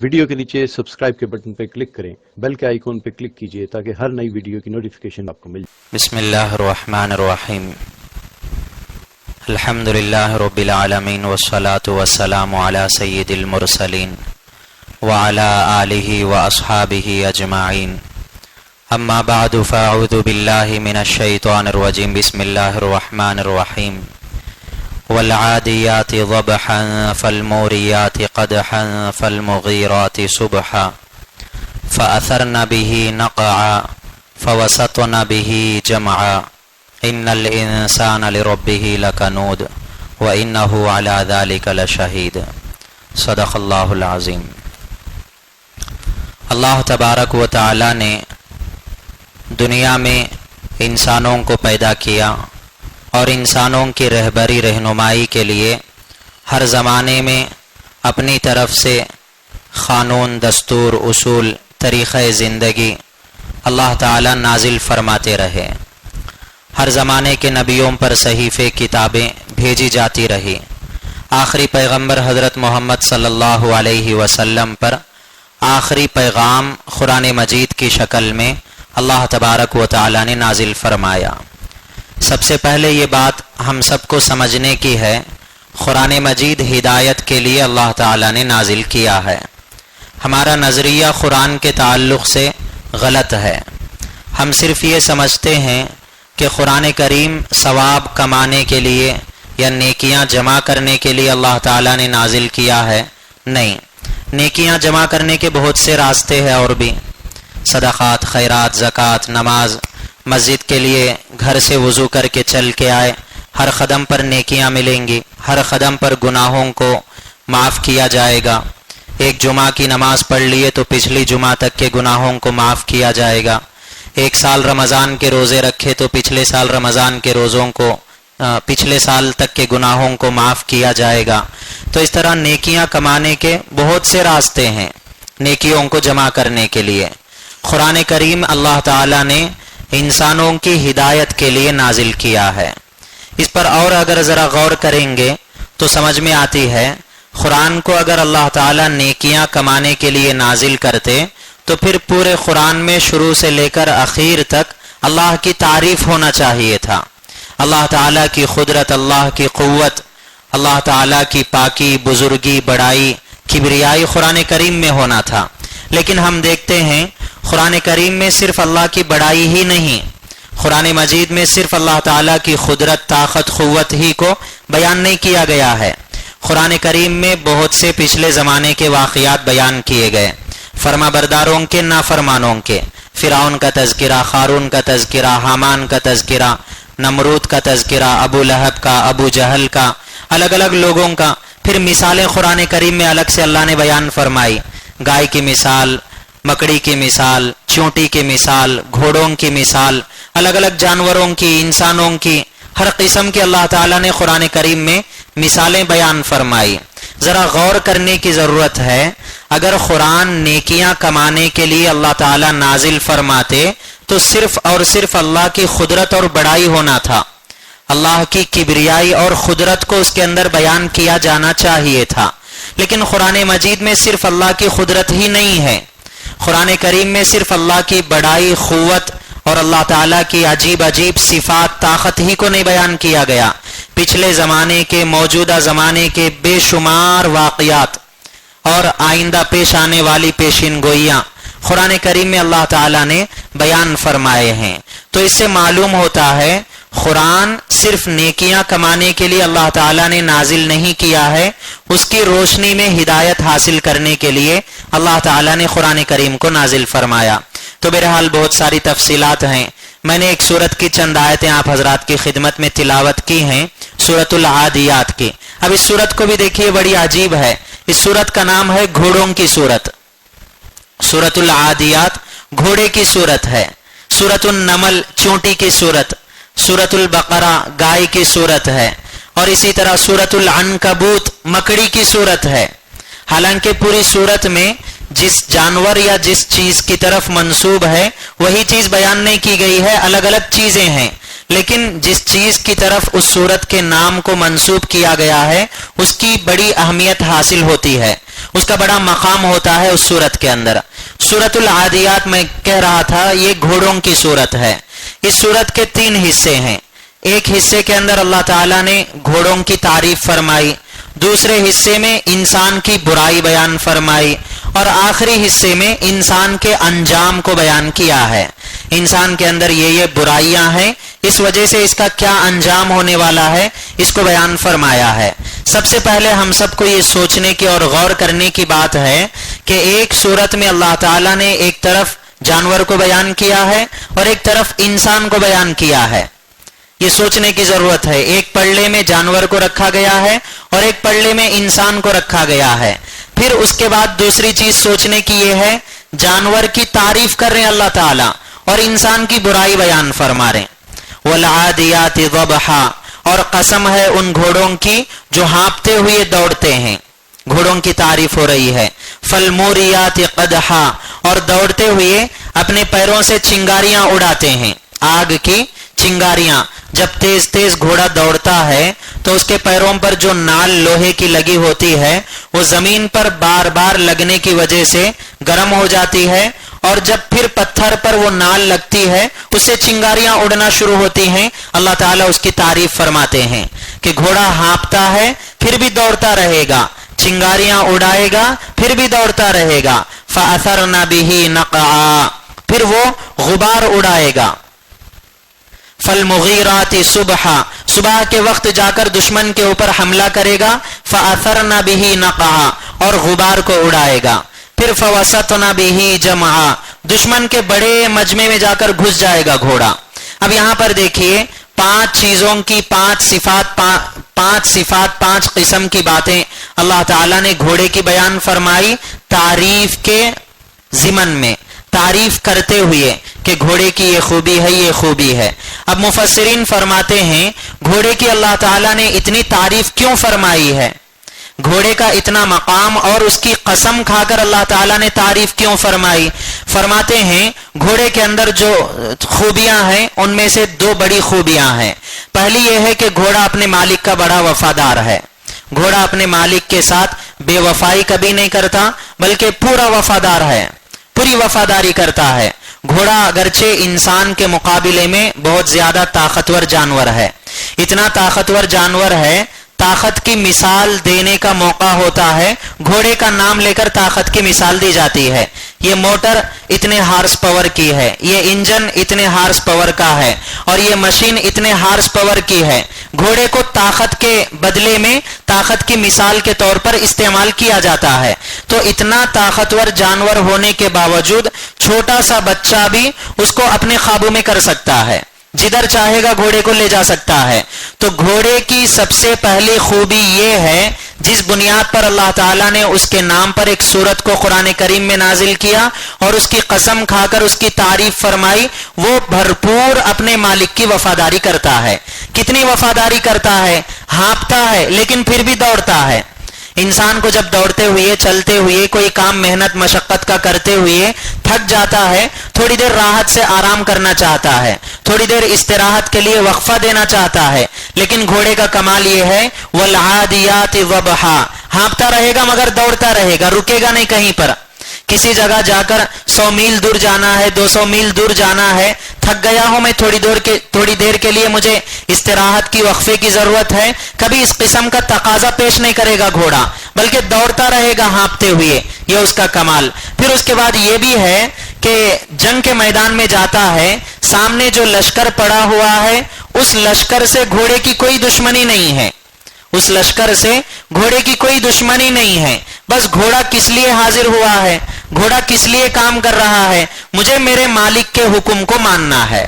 Video کے نیچے subscribe کے بٹن پہ کلک کریں، بیل کے آئیکن پہ کلک کیجئے تاکہ ہر نئی ویڈیو کی نوٹیفیکیشن آپ کو مل جائے۔ بسم اللہ الرحمن الرحیم، الحمد للہ رب العالمین والصلاة والسلام علی سید المرسلین وعلی آلہ واصحابہ اجمعین، اما بعد فاعوذ باللہ من الشیطان الرجیم، بسم اللہ الرحمن الرحیم، والعادیات ضبحا فالموریات قدحا فالمغیرات صبحا فأثرن به نقعا فوسطن به جمعا ان الانسان لربه لکنود وانه على ذلك لشہید۔ صدق اللہ العظیم۔ اللہ تبارک و تعالی نے دنیا میں انسانوں کو پیدا کیا اور انسانوں کی رہبری رہنمائی کے لیے ہر زمانے میں اپنی طرف سے قانون، دستور، اصول، طریقہ زندگی اللہ تعالی نازل فرماتے رہے۔ ہر زمانے کے نبیوں پر صحیفے، کتابیں بھیجی جاتی رہی۔ آخری پیغمبر حضرت محمد صلی اللہ علیہ وسلم پر آخری پیغام قرآن مجید کی شکل میں اللہ تبارک و تعالی نے نازل فرمایا۔ سب سے پہلے یہ بات ہم سب کو سمجھنے کی ہے، قرآن مجید ہدایت کے لیے اللہ تعالی نے نازل کیا ہے۔ ہمارا نظریہ قرآن کے تعلق سے غلط ہے۔ ہم صرف یہ سمجھتے ہیں کہ قرآن کریم ثواب کمانے کے لیے یا نیکیاں جمع کرنے کے لیے اللہ تعالی نے نازل کیا ہے۔ نہیں، نیکیاں جمع کرنے کے بہت سے راستے ہیں، اور بھی صدقات، خیرات، زکوٰۃ، نماز، مسجد کے لیے گھر سے وضو کر کے چل کے آئے، ہر قدم پر نیکیاں ملیں گی، ہر قدم پر گناہوں کو معاف کیا جائے گا۔ ایک جمعہ کی نماز پڑھ لیے تو پچھلی جمعہ تک کے گناہوں کو معاف کیا جائے گا۔ ایک سال رمضان کے روزے رکھے تو پچھلے سال رمضان کے روزوں کو، پچھلے سال تک کے گناہوں کو معاف کیا جائے گا۔ تو اس طرح نیکیاں کمانے کے بہت سے راستے ہیں نیکیوں کو جمع کرنے کے لیے۔ قرآن کریم اللہ تعالی نے انسانوں کی ہدایت کے لیے نازل کیا ہے۔ اس پر اور اگر ذرا غور کریں گے تو سمجھ میں آتی ہے، قرآن کو اگر اللہ تعالیٰ نیکیاں کمانے کے لیے نازل کرتے تو پھر پورے قرآن میں شروع سے لے کر اخیر تک اللہ کی تعریف ہونا چاہیے تھا، اللہ تعالیٰ کی قدرت، اللہ کی قوت، اللہ تعالیٰ کی پاکی، بزرگی، بڑائی، کبریائی قرآن کریم میں ہونا تھا۔ لیکن ہم دیکھتے ہیں قرآن کریم میں صرف اللہ کی بڑائی ہی نہیں، قرآن مجید میں صرف اللہ تعالیٰ کی قدرت، طاقت، قوت ہی کو بیان نہیں کیا گیا ہے۔ قرآن کریم میں بہت سے پچھلے زمانے کے واقعات بیان کیے گئے، فرما برداروں کے، نافرمانوں کے، فرعون کا تذکرہ، قارون کا تذکرہ، حامان کا تذکرہ، نمرود کا تذکرہ، ابو لہب کا، ابو جہل کا، الگ الگ لوگوں کا۔ پھر مثالیں قرآن کریم میں الگ سے اللہ نے بیان فرمائی، گائے کی مثال، مکڑی کی مثال، چونٹی کی مثال، گھوڑوں کی مثال، الگ الگ جانوروں کی، انسانوں کی، ہر قسم کے اللہ تعالیٰ نے قرآن کریم میں مثالیں بیان فرمائی۔ ذرا غور کرنے کی ضرورت ہے، اگر قرآن نیکیاں کمانے کے لیے اللہ تعالیٰ نازل فرماتے تو صرف اور صرف اللہ کی قدرت اور بڑائی ہونا تھا، اللہ کی کبریائی اور قدرت کو اس کے اندر بیان کیا جانا چاہیے تھا۔ لیکن قرآن مجید میں صرف اللہ کی قدرت ہی نہیں ہے، قرآن کریم میں صرف اللہ کی بڑائی، قوت اور اللہ تعالیٰ کی عجیب عجیب صفات، طاقت ہی کو نہیں بیان کیا گیا، پچھلے زمانے کے، موجودہ زمانے کے بے شمار واقعات اور آئندہ پیش آنے والی پیشین گوئیاں قرآن کریم میں اللہ تعالیٰ نے بیان فرمائے ہیں۔ تو اس سے معلوم ہوتا ہے قرآن صرف نیکیاں کمانے کے لیے اللہ تعالیٰ نے نازل نہیں کیا ہے، اس کی روشنی میں ہدایت حاصل کرنے کے لیے اللہ تعالیٰ نے قرآن کریم کو نازل فرمایا۔ تو بہرحال بہت ساری تفصیلات ہیں۔ میں نے ایک سورت کی چند آیتیں آپ حضرات کی خدمت میں تلاوت کی ہیں، سورۃ العادیات کی۔ اب اس سورت کو بھی دیکھیے، بڑی عجیب ہے۔ اس سورت کا نام ہے گھوڑوں کی سورت، سورۃ العادیات گھوڑے کی سورت ہے۔ سورۃ النمل چونٹی کی سورت، سورۃ البقرہ گائے کی سورت ہے، اور اسی طرح سورۃ العنکبوت مکڑی کی سورت ہے۔ حالانکہ پوری سورت میں جس جانور یا جس چیز کی طرف منسوب ہے وہی چیز بیان نہیں کی گئی ہے، الگ الگ چیزیں ہیں، لیکن جس چیز کی طرف اس سورت کے نام کو منسوب کیا گیا ہے اس کی بڑی اہمیت حاصل ہوتی ہے۔ اس کا بڑا مقام ہوتا ہے اس صورت کے اندر. سورۃ العادیات میں کہہ رہا تھا یہ گھوڑوں کی صورت ہے. اس صورت کے 3 حصے ہیں. ایک حصے کے اندر اللہ تعالیٰ نے گھوڑوں کی تعریف فرمائی، دوسرے حصے میں انسان کی برائی بیان فرمائی، اور آخری حصے میں انسان کے انجام کو بیان کیا ہے. انسان کے اندر یہ برائیاں ہیں، اس وجہ سے اس کا کیا انجام ہونے والا ہے اس کو بیان فرمایا ہے. سب سے پہلے ہم سب کو یہ سوچنے کی اور غور کرنے کی بات ہے کہ ایک صورت میں اللہ تعالیٰ نے ایک طرف جانور کو بیان کیا ہے اور ایک طرف انسان کو بیان کیا ہے. یہ سوچنے کی ضرورت ہے. ایک پلڑے میں جانور کو رکھا گیا ہے اور ایک پلڑے میں انسان کو رکھا گیا ہے. پھر اس کے بعد دوسری چیز سوچنے کی یہ ہے، جانور کی تعریف کر رہے ہیں اللہ تعالیٰ اور انسان کی برائی بیان فرما رہے ہیں. والعادیات ضبحا، اور قسم ہے ان گھوڑوں کی جو ہانپتے ہوئے دوڑتے ہیں. گھوڑوں کی تعریف ہو رہی ہے. فالموریات قدحا، اور دوڑتے ہوئے اپنے پیروں سے چنگاریاں اڑاتے ہیں. آگ کی چنگاریاں. جب تیز تیز گھوڑا دوڑتا ہے تو اس کے پیروں پر جو نال لوہے کی لگی ہوتی ہے وہ زمین پر بار بار لگنے کی وجہ سے گرم ہو جاتی ہے، اور جب پھر پتھر پر وہ نال لگتی ہے اس سے چنگاریاں اڑنا شروع ہوتی ہیں. اللہ تعالیٰ اس کی تعریف فرماتے ہیں کہ گھوڑا ہانپتا ہے پھر بھی دوڑتا رہے گا، چنگاریاں اڑائے گا پھر بھی دوڑتا رہے گا. فَأَثَرْنَ بِهِ نَقْعًا، پھر وہ غبار اڑائے گا. فَالْمُغِيرَاتِ صُبْحًا، صبح کے وقت جا کر دشمن کے اوپر حملہ کرے گا. فَأَثَرْنَ بِهِ نَقْعًا، اور غبار کو اڑائے گا. پھر فَوَسَطْنَ بِهِ جَمْعًا، دشمن کے بڑے مجمع میں جا کر گھس جائے گا گھوڑا. اب یہاں پر دیکھیے 5 چیزوں کی 5 صفات 5 قسم کی باتیں اللہ تعالیٰ نے گھوڑے کی بیان فرمائی تعریف کے ضمن میں، تعریف کرتے ہوئے کہ گھوڑے کی یہ خوبی ہے، یہ خوبی ہے. اب مفسرین فرماتے ہیں گھوڑے کی اللہ تعالیٰ نے اتنی تعریف کیوں فرمائی ہے، گھوڑے کا اتنا مقام اور اس کی قسم کھا کر اللہ تعالیٰ نے تعریف کیوں فرمائی. فرماتے ہیں گھوڑے کے اندر جو خوبیاں ہیں ان میں سے 2 بڑی خوبیاں ہیں. پہلی یہ ہے کہ گھوڑا اپنے مالک کا بڑا وفادار ہے. گھوڑا اپنے مالک کے ساتھ بے وفائی کبھی نہیں کرتا بلکہ پورا وفادار ہے، پوری وفاداری کرتا ہے. گھوڑا اگرچہ انسان کے مقابلے میں بہت زیادہ طاقتور جانور ہے، اتنا طاقتور جانور ہے طاقت کی مثال دینے کا موقع ہوتا ہے گھوڑے کا نام لے کر طاقت کی مثال دی جاتی ہے. یہ موٹر اتنے ہارس پاور کی ہے، یہ انجن اتنے ہارس پاور کا ہے، اور یہ مشین اتنے ہارس پاور کی ہے. گھوڑے کو طاقت کے بدلے میں طاقت کی مثال کے طور پر استعمال کیا جاتا ہے. تو اتنا طاقتور جانور ہونے کے باوجود چھوٹا سا بچہ بھی اس کو اپنے قابو میں کر سکتا ہے، جدھر چاہے گا گھوڑے کو لے جا سکتا ہے. تو گھوڑے کی سب سے پہلی خوبی یہ ہے جس بنیاد پر اللہ تعالیٰ نے اس کے نام پر ایک سورت کو قرآن کریم میں نازل کیا اور اس کی قسم کھا کر اس کی تعریف فرمائی، وہ بھرپور اپنے مالک کی وفاداری کرتا ہے. کتنی وفاداری کرتا ہے، ہانپتا ہے لیکن پھر بھی دوڑتا ہے. انسان کو جب دوڑتے ہوئے چلتے ہوئے کوئی کام محنت مشقت کا کرتے ہوئے تھک جاتا ہے، تھوڑی دیر راحت سے آرام کرنا چاہتا ہے، تھوڑی دیر استراحت کے لیے وقفہ دینا چاہتا ہے. لیکن گھوڑے کا کمال یہ ہے والعادیات ضبحا، ہانپتا رہے گا مگر دوڑتا رہے گا، رکے گا نہیں کہیں پر. کسی جگہ جا کر 100 میل دور جانا ہے، 200 میل دور جانا ہے، تھک گیا ہوں میں، تھوڑی دیر کے لیے مجھے استراحت کی وقفے کی ضرورت ہے، کبھی اس قسم کا تقاضا پیش نہیں کرے گا گھوڑا بلکہ دوڑتا رہے گا ہانپتے ہوئے. یہ اس کا کمال. پھر اس کے بعد یہ بھی ہے کہ جنگ کے میدان میں جاتا ہے، سامنے جو لشکر پڑا ہوا ہے اس لشکر سے گھوڑے کی کوئی دشمنی نہیں ہے، اس لشکر سے گھوڑے کی کوئی دشمنی نہیں ہے. بس گھوڑا کس لیے حاضر ہوا ہے، گھوڑا کس لیے کام کر رہا ہے، مجھے میرے مالک کے حکم کو ماننا ہے.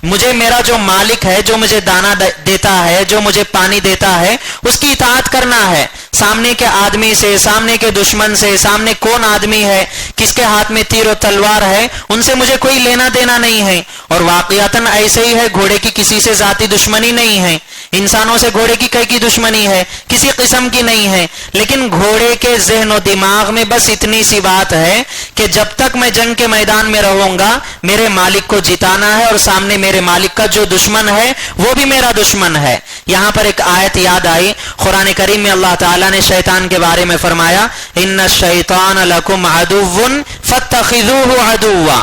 مجھے میرا جو مالک ہے، جو مجھے دانا دیتا ہے، جو مجھے پانی دیتا ہے، اس کی اطاعت کرنا ہے. سامنے کے آدمی سے، سامنے کے دشمن سے، سامنے کون آدمی ہے، کس کے ہاتھ میں تیر و تلوار ہے، ان سے مجھے کوئی لینا دینا نہیں ہے. اور واقعتاً ایسے ہی ہے، گھوڑے کی کسی سے ذاتی دشمنی نہیں ہے. انسانوں سے گھوڑے کی کئی کی دشمنی ہے، کسی قسم کی نہیں ہے. لیکن گھوڑے کے ذہن و دماغ میں بس اتنی سی بات ہے کہ جب تک میں جنگ کے میدان میں رہوں گا میرے مالک کو جتانا ہے، اور سامنے میرے مالک کا جو دشمن ہے وہ بھی میرا دشمن ہے. یہاں پر ایک آیت یاد آئی قرآن کریم میں اللہ تعالیٰ نے شیطان کے بارے میں فرمایا ان الشیطان لکم عدو فاتخذوہ عدوا،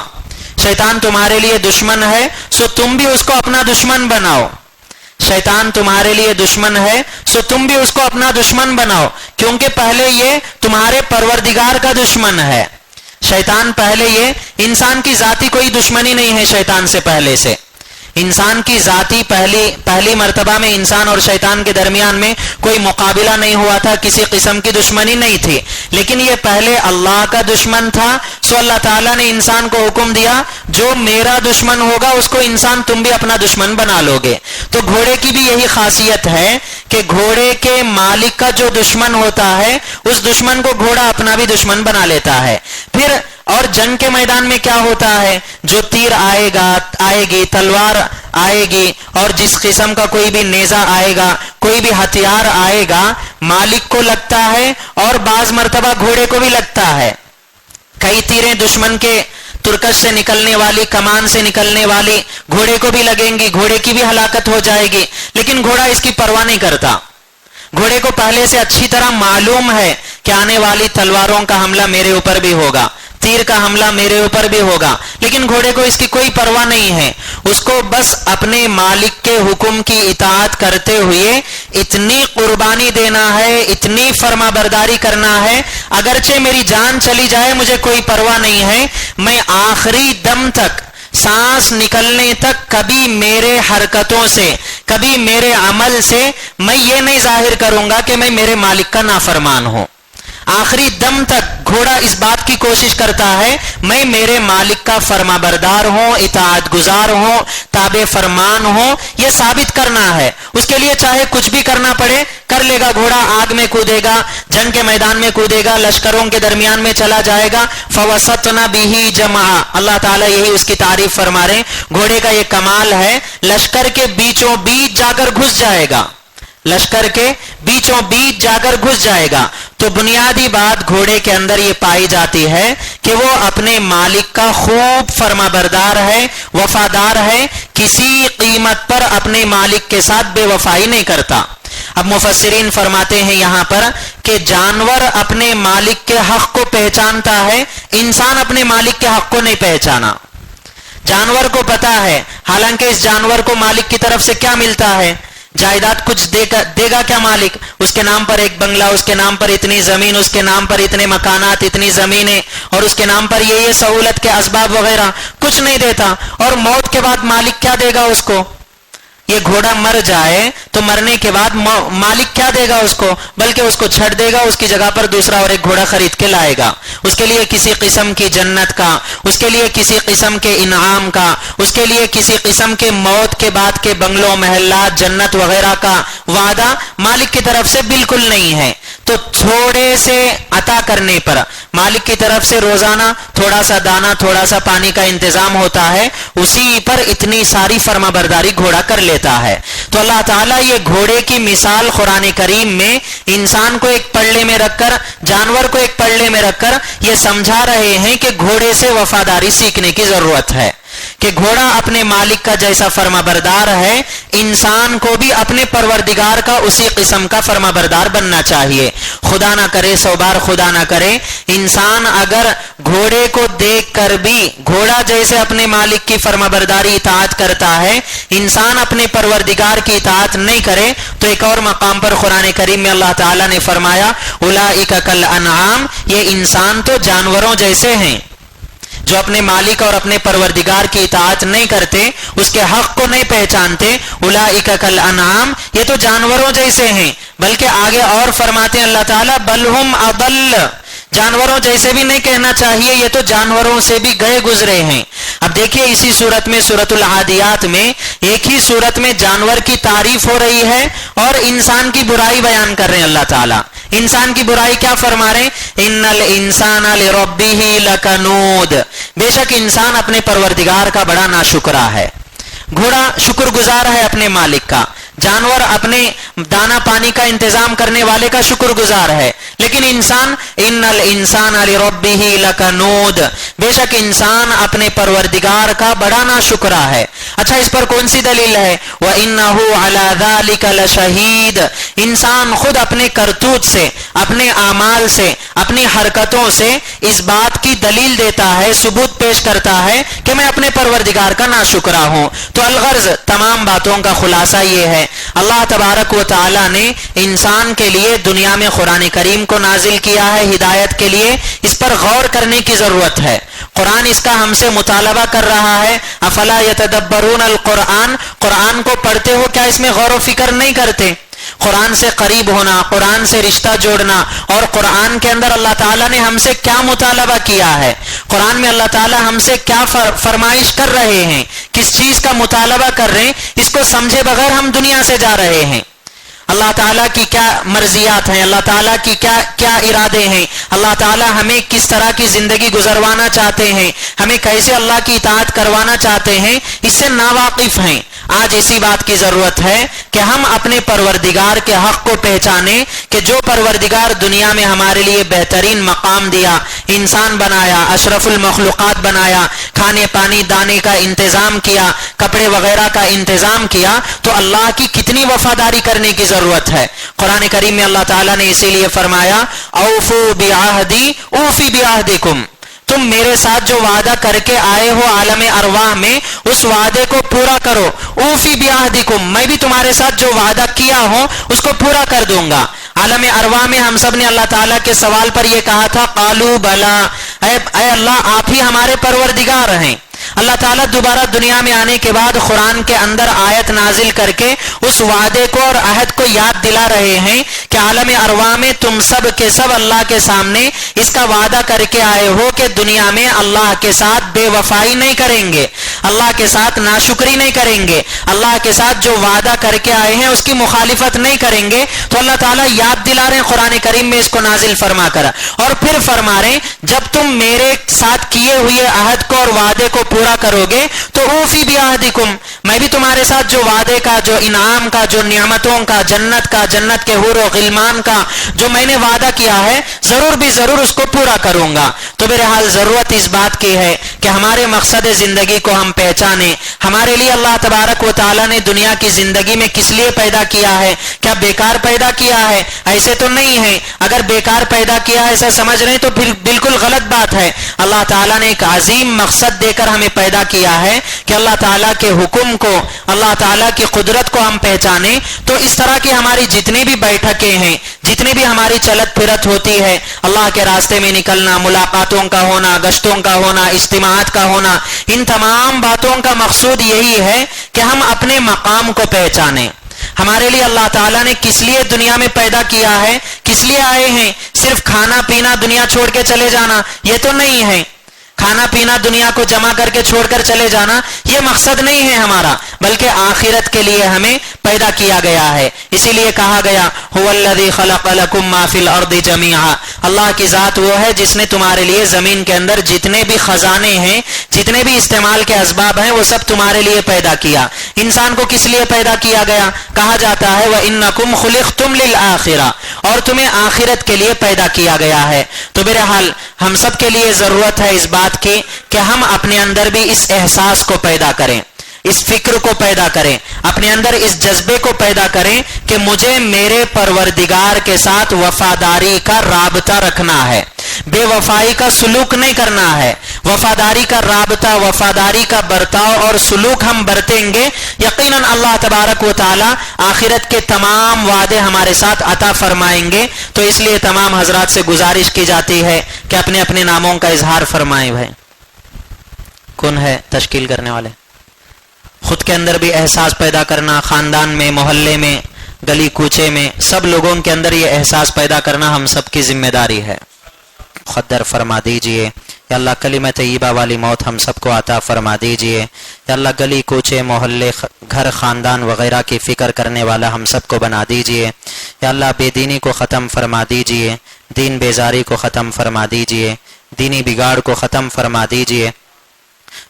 شیطان تمہارے لیے دشمن ہے سو تم بھی اس کو اپنا دشمن بناؤ، شیطان تمہارے لیے دشمن ہے سو تم بھی اس کو اپنا دشمن بناؤ، کیونکہ پہلے یہ تمہارے پروردگار کا دشمن ہے۔ شیطان پہلے یہ انسان کی ذاتی کوئی دشمنی نہیں ہے، شیطان سے پہلے سے انسان کی ذاتی پہلی مرتبہ میں انسان اور شیطان کے درمیان میں کوئی مقابلہ نہیں ہوا تھا، کسی قسم کی دشمنی نہیں تھی، لیکن یہ پہلے اللہ کا دشمن تھا، سو اللہ تعالیٰ نے انسان کو حکم دیا جو میرا دشمن ہوگا اس کو انسان تم بھی اپنا دشمن بنا لو گے۔ تو گھوڑے کی بھی یہی خاصیت ہے کہ گھوڑے کے مالک کا جو دشمن ہوتا ہے اس دشمن کو گھوڑا اپنا بھی دشمن بنا لیتا ہے۔ پھر اور جنگ کے میدان میں کیا ہوتا ہے، جو تیر آئے گی، تلوار آئے گی، اور جس قسم کا کوئی بھی نیزہ آئے گا، کوئی بھی ہتھیار آئے گا، مالک کو لگتا ہے اور بعض مرتبہ گھوڑے کو بھی لگتا ہے۔ کئی تیریں دشمن کے ترکش سے نکلنے والی، کمان سے نکلنے والی گھوڑے کو بھی لگیں گی، گھوڑے کی بھی ہلاکت ہو جائے گی، لیکن گھوڑا اس کی پرواہ نہیں کرتا۔ گھوڑے کو پہلے سے اچھی طرح معلوم ہے کہ آنے والی تلواروں کا حملہ میرے اوپر بھی ہوگا، تیر کا حملہ میرے اوپر بھی ہوگا، لیکن گھوڑے کو اس کی کوئی پرواہ نہیں ہے، اس کو بس اپنے مالک کے حکم کی اطاعت کرتے ہوئے اتنی قربانی دینا ہے، اتنی فرما برداری کرنا ہے، اگرچہ میری جان چلی جائے مجھے کوئی پرواہ نہیں ہے، میں آخری دم تک، سانس نکلنے تک کبھی میرے حرکتوں سے، کبھی میرے عمل سے میں یہ نہیں ظاہر کروں گا کہ میں میرے مالک کا نافرمان ہوں۔ آخری دم تک گھوڑا اس بات کی کوشش کرتا ہے میں میرے مالک کا فرما بردار ہوں، اطاعت گزار ہوں، تابع فرمان ہوں، یہ ثابت کرنا ہے۔ اس کے لیے چاہے کچھ بھی کرنا پڑے کر لے گا، گھوڑا آگ میں کودے گا، جنگ کے میدان میں کودے گا، لشکروں کے درمیان میں چلا جائے گا۔ فَوَسَطْنَ بِهِ جَمْعًا، اللہ تعالیٰ یہی اس کی تعریف فرما رہے ہیں، گھوڑے کا یہ کمال ہے، لشکر کے بیچوں بیچ جا کر گھس جائے گا، لشکر کے بیچوں بیچ جا کر گھس جائے گا۔ تو بنیادی بات گھوڑے کے اندر یہ پائی جاتی ہے کہ وہ اپنے مالک کا خوب فرما بردار ہے، وفادار ہے، کسی قیمت پر اپنے مالک کے ساتھ بے وفائی نہیں کرتا۔ اب مفسرین فرماتے ہیں یہاں پر کہ جانور اپنے مالک کے حق کو پہچانتا ہے، انسان اپنے مالک کے حق کو نہیں پہچانا۔ جانور کو پتا ہے، حالانکہ اس جانور کو مالک کی طرف سے کیا ملتا ہے، جائیداد کچھ دے گا کیا مالک، اس کے نام پر ایک بنگلہ، اس کے نام پر اتنی زمین، اس کے نام پر اتنے مکانات، اتنی زمینیں، اور اس کے نام پر یہ سہولت کے اسباب وغیرہ کچھ نہیں دیتا۔ اور موت کے بعد مالک کیا دے گا اس کو، یہ گھوڑا مر جائے تو مرنے کے بعد مالک کیا دے گا اس کو، بلکہ اس کو چھڑ دے گا، اس کی جگہ پر دوسرا اور ایک گھوڑا خرید کے لائے گا، اس کے لیے کسی قسم کی جنت کا، اس کے لیے کسی قسم کے انعام کا، اس کے لیے کسی قسم کے موت کے بعد کے بنگلوں، محلات، جنت وغیرہ کا وعدہ مالک کی طرف سے بالکل نہیں ہے۔ تو تھوڑے سے عطا کرنے پر مالک کی طرف سے روزانہ تھوڑا سا دانہ، تھوڑا سا پانی کا انتظام ہوتا ہے، اسی پر اتنی ساری فرما برداری گھوڑا کر لیتا ہے۔ تو اللہ تعالیٰ یہ گھوڑے کی مثال قرآن کریم میں انسان کو ایک پلڑے میں رکھ کر، جانور کو ایک پلڑے میں رکھ کر یہ سمجھا رہے ہیں کہ گھوڑے سے وفاداری سیکھنے کی ضرورت ہے، کہ گھوڑا اپنے مالک کا جیسا فرما بردار ہے، انسان کو بھی اپنے پروردگار کا اسی قسم کا فرما بردار بننا چاہیے۔ خدا نہ کرے، سو بار خدا نہ کرے، انسان اگر گھوڑے کو دیکھ کر بھی گھوڑا جیسے اپنے مالک کی فرما برداری اطاعت کرتا ہے، انسان اپنے پروردگار کی اطاعت نہیں کرے، تو ایک اور مقام پر قرآن کریم میں اللہ تعالیٰ نے فرمایا اولئک کالانعام، یہ انسان تو جانوروں جیسے ہیں، جو اپنے مالک اور اپنے پروردگار کی اطاعت نہیں کرتے، اس کے حق کو نہیں پہچانتے، اولئک کالانعام، یہ تو جانوروں جیسے ہیں۔ بلکہ آگے اور فرماتے ہیں اللہ تعالیٰ بل ہم اضل، جانوروں جیسے بھی نہیں کہنا چاہیے، یہ تو جانوروں سے بھی گئے گزرے ہیں۔ اب دیکھیے اسی صورت میں سورۃ العادیات میں ایک ہی صورت میں جانور کی تعریف ہو رہی ہے اور انسان کی برائی بیان کر رہے ہیں اللہ تعالیٰ۔ انسان کی برائی کیا فرما رہے ہیں، ان الانسان لربہ لکنود، بے شک انسان اپنے پروردگار کا بڑا ناشکرا ہے۔ گھوڑا شکر گزار ہے اپنے مالک کا، جانور اپنے دانہ پانی کا انتظام کرنے والے کا شکر گزار ہے، لیکن انسان ان الانسان لربہ لکنود، بے شک انسان اپنے پروردگار کا بڑا ناشکرا ہے۔ اچھا اس پر کون سی دلیل ہے؟ وَإِنَّهُ عَلَى ذَلِكَ لَشَهِيدٌ، انسان خود اپنے کرتوت سے، اپنے اعمال سے، اپنی حرکتوں سے اس بات کی دلیل دیتا ہے، ثبوت پیش کرتا ہے کہ میں اپنے پروردگار کا ناشکرا ہوں۔ تو الغرض تمام باتوں کا خلاصہ یہ ہے، اللہ تبارک و تعالی نے انسان کے لیے دنیا میں قرآن کریم کو نازل کیا ہے ہدایت کے لیے، اس پر غور کرنے کی ضرورت ہے۔ قرآن اس کا ہم سے مطالبہ کر رہا ہے، افلا یتدبرون القرآن، قرآن کو پڑھتے ہو کیا اس میں غور و فکر نہیں کرتے؟ قرآن سے قریب ہونا، قرآن سے رشتہ جوڑنا، اور قرآن کے اندر اللہ تعالیٰ نے ہم سے کیا مطالبہ کیا ہے، قرآن میں اللہ تعالیٰ ہم سے کیا فرمائش کر رہے ہیں، کس چیز کا مطالبہ کر رہے ہیں، اس کو سمجھے بغیر ہم دنیا سے جا رہے ہیں۔ اللہ تعالیٰ کی کیا مرضیات ہیں، اللہ تعالیٰ کی کیا ارادے ہیں، اللہ تعالیٰ ہمیں کس طرح کی زندگی گزروانا چاہتے ہیں، ہمیں کیسے اللہ کی اطاعت کروانا چاہتے ہیں، اس سے ناواقف ہیں۔ آج اسی بات کی ضرورت ہے کہ ہم اپنے پروردگار کے حق کو پہچانیں کہ جو پروردگار دنیا میں ہمارے لیے بہترین مقام دیا، انسان بنایا، اشرف المخلوقات بنایا، کھانے پانی دانے کا انتظام کیا، کپڑے وغیرہ کا انتظام کیا، تو اللہ کی کتنی وفاداری کرنے کی ضرورت ہے۔ قرآن کریم میں اللہ تعالیٰ نے اسی لیے فرمایا اوفو بعہدی اوفی بعہدکم، تم میرے ساتھ جو وعدہ کر کے آئے ہو عالم ارواح میں اس وعدے کو پورا کرو، اوفی بعہدکم، میں بھی تمہارے ساتھ جو وعدہ کیا ہوں اس کو پورا کر دوں گا۔ عالم ارواح میں ہم سب نے اللہ تعالیٰ کے سوال پر یہ کہا تھا قالوا بلا، اے اللہ آپ ہی ہمارے پروردگار ہیں۔ اللہ تعالیٰ دوبارہ دنیا میں آنے کے بعد قرآن کے اندر آیت نازل کر کے اس وعدے کو اور عہد کو یاد دلا رہے ہیں کہ عالم ارواح میں تم سب کے سب اللہ کے سامنے اس کا وعدہ کر کے آئے ہو کہ دنیا میں اللہ کے ساتھ بے وفائی نہیں کریں گے، اللہ کے ساتھ ناشکری نہیں کریں گے، اللہ کے ساتھ جو وعدہ کر کے آئے ہیں اس کی مخالفت نہیں کریں گے۔ تو اللہ تعالیٰ یاد دلا رہے ہیں قرآن کریم میں اس کو نازل فرما کر، اور پھر فرما رہے ہیں جب تم میرے ساتھ کیے ہوئے عہد کو اور وعدے کو پورا کرو گے تو اوفی بعہدکم، میں بھی تمہارے ساتھ جو وعدے کا، جو انعام کا، جو نعمتوں کا، جنت کا، جنت کے حور و غلمان کا جو میں نے وعدہ کیا ہے ضرور بھی ضرور اس کو پورا کروں گا۔ تو بہرحال ضرورت اس بات کی ہے کہ ہمارے مقصد زندگی کو ہم پہچانیں۔ ہمارے لیے اللہ تبارک و تعالیٰ نے دنیا کی زندگی میں کس لیے پیدا کیا ہے؟ کیا بیکار پیدا کیا ہے؟ ایسے تو نہیں ہے، اگر بیکار پیدا کیا ہے ایسا سمجھ رہے ہیں تو پھر بالکل غلط بات ہے۔ اللہ تعالیٰ نے ایک عظیم مقصد دے کر ہمیں پیدا کیا ہے کہ اللہ تعالیٰ کے حکم کو، اللہ تعالیٰ کی قدرت کو ہم پہچانیں۔ تو اس طرح کی ہماری جتنی بھی بیٹھکیں ہیں، جتنی بھی ہماری چلت پھرت ہوتی ہے، اللہ کے راستے میں نکلنا، ملاقاتوں کا ہونا، گشتوں کا ہونا، اجتماعات کا ہونا، ان تمام باتوں کا مقصود یہی ہے کہ ہم اپنے مقام کو پہچانیں۔ ہمارے لیے اللہ تعالیٰ نے کس لیے دنیا میں پیدا کیا ہے، کس لیے آئے ہیں؟ صرف کھانا پینا دنیا چھوڑ کے چلے جانا یہ تو نہیں ہے، کھانا پینا دنیا کو جمع کر کے چھوڑ کر چلے جانا یہ مقصد نہیں ہے ہمارا، بلکہ آخرت کے لیے ہمیں پیدا کیا گیا ہے۔ اسی لیے کہا گیا هو الذی خلق لکم ما فی الارض جمیعا، اللہ کی ذات وہ ہے جس نے تمہارے لیے زمین کے اندر جتنے بھی خزانے ہیں، جتنے بھی استعمال کے اسباب ہیں وہ سب تمہارے لیے پیدا کیا۔ انسان کو کس لیے پیدا کیا گیا؟ کہا جاتا ہے وَإِنَّكُمْ خُلِقْتُمْ لِلْآخِرَةِ، اور تمہیں آخرت کے لیے پیدا کیا گیا ہے۔ تو بہرحال ہم سب کے لیے ضرورت ہے اس بات کی کہ ہم اپنے اندر بھی اس احساس کو پیدا کریں، اس فکر کو پیدا کریں، اپنے اندر اس جذبے کو پیدا کریں کہ مجھے میرے پروردگار کے ساتھ وفاداری کا رابطہ رکھنا ہے، بے وفائی کا سلوک نہیں کرنا ہے۔ وفاداری کا رابطہ، وفاداری کا برتاؤ اور سلوک ہم برتیں گے، یقیناً اللہ تبارک و تعالی آخرت کے تمام وعدے ہمارے ساتھ عطا فرمائیں گے۔ تو اس لیے تمام حضرات سے گزارش کی جاتی ہے کہ اپنے اپنے ناموں کا اظہار فرمائیں۔ بھائی کون ہے تشکیل کرنے والے؟ خود کے اندر بھی احساس پیدا کرنا، خاندان میں، محلے میں، گلی کوچے میں، سب لوگوں کے اندر یہ احساس پیدا کرنا ہم سب کی ذمہ داری ہے۔ مقدر فرما دیجئے یا اللہ کلمہ طیبہ والی موت ہم سب کو عطا فرما دیجئے یا اللہ گلی کوچے محلے گھر خاندان وغیرہ کی فکر کرنے والا ہم سب کو بنا دیجئے یا اللہ بے دینی کو ختم فرما دیجئے، دین بیزاری کو ختم فرما دیجئے، دینی بگاڑ کو ختم فرما دیجئے،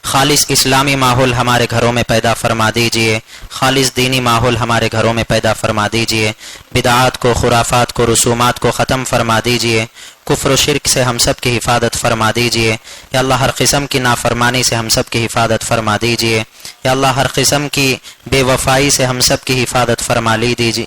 خالص اسلامی ماحول ہمارے گھروں میں پیدا فرما دیجئے، خالص دینی ماحول ہمارے گھروں میں پیدا فرما دیجئے، بدعات کو، خرافات کو، رسومات کو ختم فرما دیجئے، کفر و شرک سے ہم سب کی حفاظت فرما دیجئے یا اللہ ہر قسم کی نافرمانی سے ہم سب کی حفاظت فرما دیجئے یا اللہ ہر قسم کی بے وفائی سے ہم سب کی حفاظت فرما لیجیے۔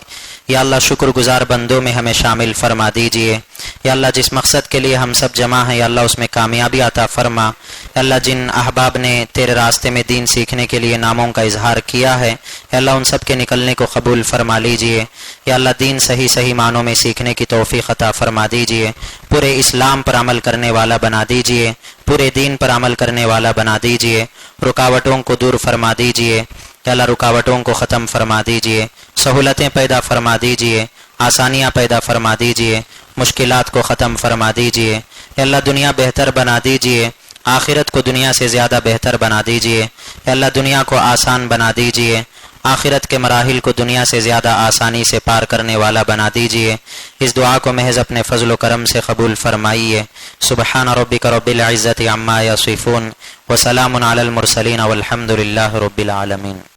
یا اللہ شکر گزار بندوں میں ہمیں شامل فرما دیجئے۔ یا اللہ جس مقصد کے لیے ہم سب جمع ہیں یا اللہ اس میں کامیابی عطا فرما۔ یا اللہ جن احباب نے تیرے راستے میں دین سیکھنے کے لیے ناموں کا اظہار کیا ہے یا اللہ ان سب کے نکلنے کو قبول فرما لیجئے۔ یا اللہ دین صحیح صحیح معنوں میں سیکھنے کی توفیق عطا فرما دیجئے، پورے اسلام پر عمل کرنے والا بنا دیجئے، پورے دین پر عمل کرنے والا بنا دیجئے، رکاوٹوں کو دور فرما دیجئے۔ یا اللہ رکاوٹوں کو ختم فرما دیجئے، سہولتیں پیدا فرما دیجئے، آسانیاں پیدا فرما دیجئے، مشکلات کو ختم فرما دیجئے۔ یا اللہ دنیا بہتر بنا دیجئے، آخرت کو دنیا سے زیادہ بہتر بنا دیجئے۔ یا اللہ دنیا کو آسان بنا دیجئے، آخرت کے مراحل کو دنیا سے زیادہ آسانی سے پار کرنے والا بنا دیجئے۔ اس دعا کو محض اپنے فضل و کرم سے قبول فرمائیے۔ سبحان ربک رب العزت عما یصفون وسلام علی المرسلین والحمد للہ رب العالمین۔